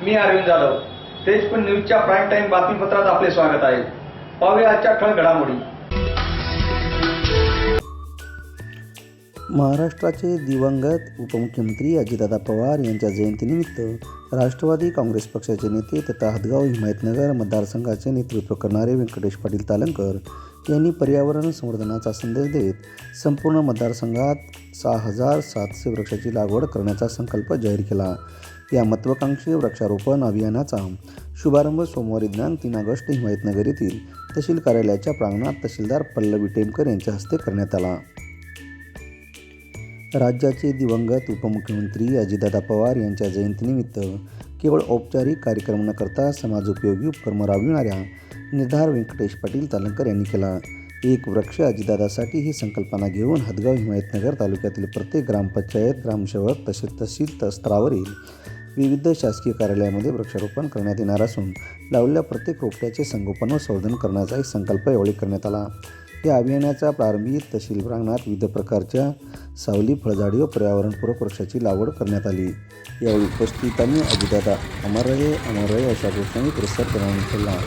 मी अरविंद जाधव. तेजपूर न्यूजच्या prime time बातमीपत्रात आपले स्वागत आहे. पाहूया आजच्या ठळक घडामोडी. महाराष्ट्राचे दिवंगत उपमुख्यमंत्री अजितदादा पवार यांच्या जयंतीनिमित्त राष्ट्रवादी काँग्रेस पक्षाचे नेते तथा हदगाव हिमायतनगर मतदारसंघाचे नेतृत्व करणारे व्यंकटेश पाटील तालंकर यांनी पर्यावरण संवर्धनाचा संदेश देत संपूर्ण मतदारसंघात 6,700 वृक्षाची लागवड करण्याचा संकल्प जाहीर केला. या महत्त्वाकांक्षी वृक्षारोपण अभियानाचा शुभारंभ सोमवारी दिनांक 3 ऑगस्ट हिमायतनगर येथील तहसील कार्यालयाच्या प्रांगणात तहसीलदार पल्लवी टेमकर यांच्या हस्ते करण्यात आला. राज्याचे दिवंगत उपमुख्यमंत्री अजितदादा पवार यांच्या जयंतीनिमित्त केवळ औपचारिक कार्यक्रम न करता समाजोपयोगी उपक्रम राबविणाऱ्या निर्धार व्यंकटेश पाटील तालंकर यांनी केला. एक वृक्ष अजितदादासाठी ही संकल्पना घेऊन हदगाव हिमायतनगर तालुक्यातील प्रत्येक ग्रामपंचायत, ग्रामसेवक तसेच तहसील स्तरावरील विविध शासकीय कार्यालयामध्ये वृक्षारोपण करण्यात येणार असून लावलेल्या प्रत्येक रोपट्याचे संगोपन व संवर्धन करण्याचाही संकल्प यावेळी करण्यात आला. या अभियानाच्या प्रारंभी तहसील प्रांगणात विविध प्रकारच्या सावली, फळझाडी व पर्यावरणपूरक वृक्षाची लागवड करण्यात आली. यावेळी उपस्थितांनी अजितदादा अमर रहे अशा घोषणांनी पुरस्कार प्रदान केला.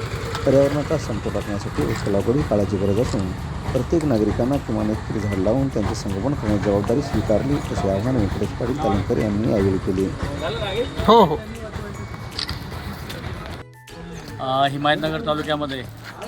पर्यावरणाचा समतोल राखण्यासाठी वृक्ष लागवड ही काळाची गरज असून प्रत्येक नागरिकांना किमान एक तरी झाड लावून त्यांचे संगोपन करण्याची जबाबदारी स्वीकारली असे आवाहन व्यंकटेश पाटील तालंकर यांनी यावेळी केले. हिमायतनगर तालुक्यामध्ये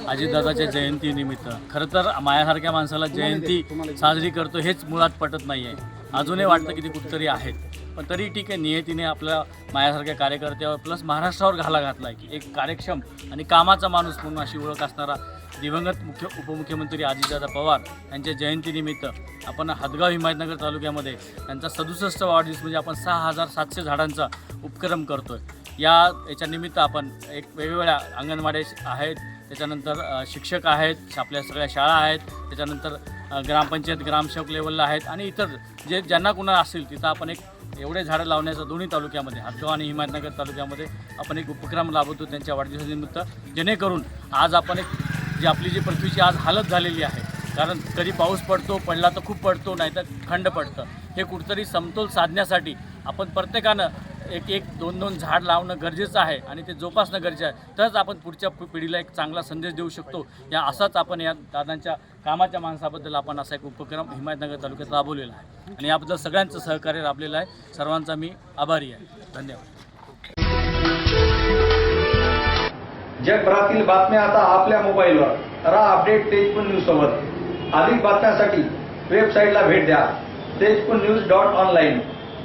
अजितदादाच्या जयंतीनिमित्त खरं तर माझ्यासारख्या माणसाला जयंती साजरी करतो हेच मुळात पटत नाही आहे. अजूनही वाटतं की ते कुठंतरी आहेत, पण तरी ठीक आहे, नियतीने आपल्या माझ्यासारख्या कार्यकर्त्यावर प्लस महाराष्ट्रावर घाला घातला आहे की एक कार्यक्षम आणि कामाचा माणूस म्हणून अशी ओळख असणारा दिवंगत उपमुख्यमंत्री अजितदादा पवार यांच्या जयंतीनिमित्त आपण हदगाव हिमायतनगर तालुक्यामध्ये त्यांचा 67वा वाढदिवस म्हणजे आपण 6,700 झाडांचा उपक्रम करतो आहे. याच्यानिमित्त आपण एक वेगवेगळ्या अंगणवाडी आहेत, त्याच्यानंतर शिक्षक आहेत, आपल्या सगळ्या शाळा आहेत, त्याच्यानंतर ग्रामपंचायत, ग्रामसेवक लेवलला आहेत आणि इतर जे ज्यांना कुणा असेल तिथं आपण एक एवढे झाडं लावण्याचा दोन्ही तालुक्यामध्ये हदगाव आणि हिमायतनगर तालुक्यामध्ये आपण एक उपक्रम राबवतो त्यांच्या वाढदिवसानिमित्त, जेणेकरून आज आपण एक जी आपली जी पृथ्वीची आज हालत झालेली आहे, कारण कधी पाऊस पडला तर खूप पडतो, नाहीतर खंड पडतं, हे कुठंतरी समतोल साधण्यासाठी आपण प्रत्येकानं एक 2 झाड लावणं गरजेचं आहे आणि ते जोपासणं गरजेचं आहे. तरच आपण पुढच्या पिढीला एक चांगला संदेश देऊ शकतो. या असाच आपण या दादांच्या कामाच्या माणसाबद्दल आपण असा एक उपक्रम हिमायतनगर तालुक्यात राबवलेला आहे आणि याबद्दल सगळ्यांचं सहकार्य लाभलेलं आहे. सर्वांचा मी आभारी आहे. धन्यवाद. जगभरातील बातम्या आता आपल्या मोबाईलवर. रहा अपडेट तेजपूर न्यूज सोबत. अधिक बातम्यांसाठी वेबसाईटला भेट द्या tejpurnews.online.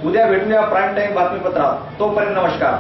उद्या भेटूया प्राईम टाइम बातमीपत्रात. तोपर्यंत नमस्कार.